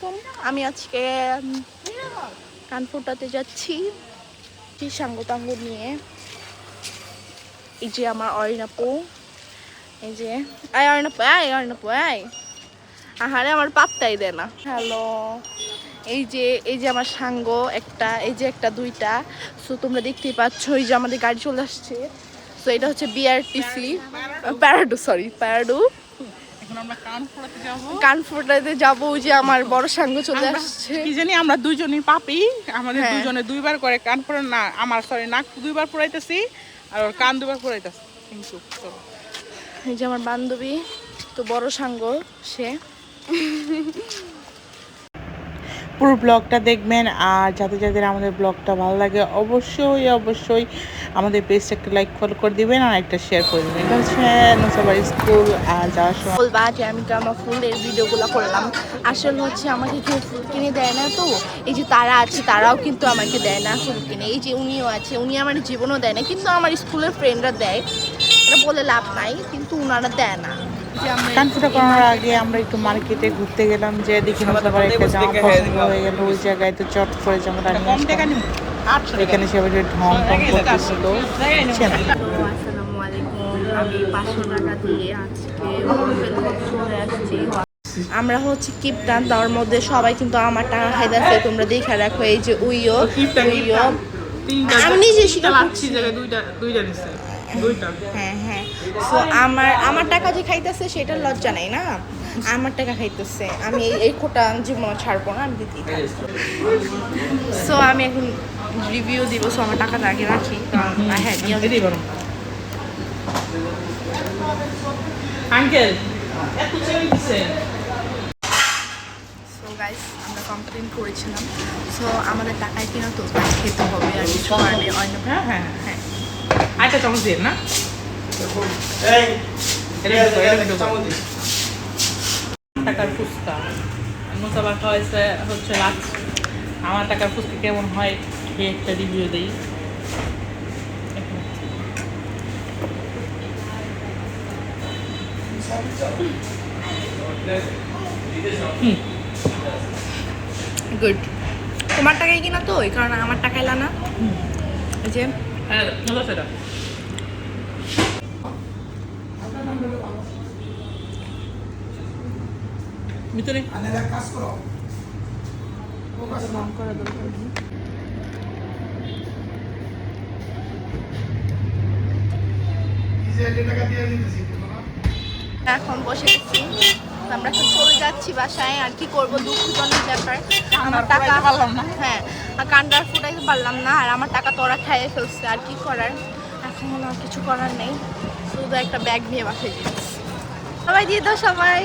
আলাইকুম। আমি আজকে কান ফুটাতে যাচ্ছি সাঙ্গ টাঙ্গ নিয়ে। এই যে আমার অরিনাপু, এই যে অরিনাপু আহারে আমার পাত্তাই দেয় না। হ্যালো, এই যে আমার সাঙ্গ একটা, এই যে একটা দুইটা। সো তোমরা দেখতেই পাচ্ছ, এই যে আমাদের গাড়ি চলে আসছে। সো এটা হচ্ছে বিআরটিসি প্যারাডু। কান ফোটাতে যাবো। ওই যে আমার বড় সাঙ্গ চলে আসছে। কি জানি আমরা দুইজনই পাপি, আমাদের দুইজনে দুইবার করে কান ফোড়া না, আমার সরি নাক দুইবার ফোড়াইতেছি আর ওর কান দুইবার ফোড়াইতেছি। কিন্তু এই যে আমার বান্ধবী, তো বড় সাঙ্গ সে। পুরো ব্লগটা দেখবেন, আর যাদের যাদের আমাদের ব্লগটা ভালো লাগে অবশ্যই আমাদের পেজটা একটা লাইক ফলো করে দিবেন আর একটা শেয়ার করে দিবেন। এটা হচ্ছে নুসাবার স্কুল আর যাওয়ার সময় বলবা যে আমি কেন ফুলের ভিডিওগুলো করলাম। আসলে হচ্ছে আমাকে কেউ ফুল কিনে দেয় না। তো এই যে তারা আছে, তারাও কিন্তু আমাকে দেয় না ফুল কিনে। এই যে উনিও আছে, উনি আমার জীবনও দেয় না, কিন্তু আমার স্কুলের ফ্রেন্ডরা দেয়। এটা বলে লাভ নাই, কিন্তু উনারা দেয় না। কান ফুটা করার আগে আমরা একটু মার্কেটে ঘুরতে গেলাম, যে দেখি নুসাবার একটা জামা পছন্দ হয়ে গেল। ওই জায়গায় তো চট করে জামাটা নিয়ে আসলাম। এখানে সবাই ঢং করতেছিল। আসসালামু আলাইকুম। আমি 500 টাকা দিয়ে আজকে চলে আসছি। আমরা হচ্ছে কিপটান, তার মধ্যে সবাই কিন্তু আমার টাকা খাইতেছে। তোমরা দেখে রাখো। এই যে উইও আমি নিজে শিখাচ্ছি। হ্যাঁ, তো আমার টাকা যে খাইতেছে সেটা লজ্জা নাই না। আমার টাকা খাইতেছে, আমি এই কোটা জীবন ছাড়বো না, আমি দিতেই থাকবো। সো আমি এখন রিভিউ দিব। সো আমার টাকাটা আগে রাখি। সো গাইস, আমরা কমপ্লেন করেছিলাম। সো আমাদের টাকায় কিনা তো খেতে হবে, আর কিছু কারণে অন্য। হ্যাঁ আরেকটা চামচ দিয়ে না, টাকার ফুচকা নুসাবার খাওয়াইছে হচ্ছে লাঞ্চ। আমার টাকার ফুচকা কেমন হয় খেয়ে একটা রিভিউ দিই। গুড। তোমার টাকায় কিনা তো, ওই কারণে আমার টাকা এলা না। এই যে সেটা ভিতরে কাজ করো করা দরকার নেই। এখন বসে গেছি, আমরা এখন চলে যাচ্ছি বাসায়। আর কি করবো, দুঃখজনক ব্যাপার। আমার টাকা পারলাম না। হ্যাঁ, কান্ডার ফুটাইতে পারলাম না। আর আমার টাকা তো ওরা খাইয়ে ফেলছে। আর কি করার, এখন আর কিছু করার নেই। শুধু একটা ব্যাগ নিয়ে বাসায় যাচ্ছি। সবাই দিয়ে দাও সবাই।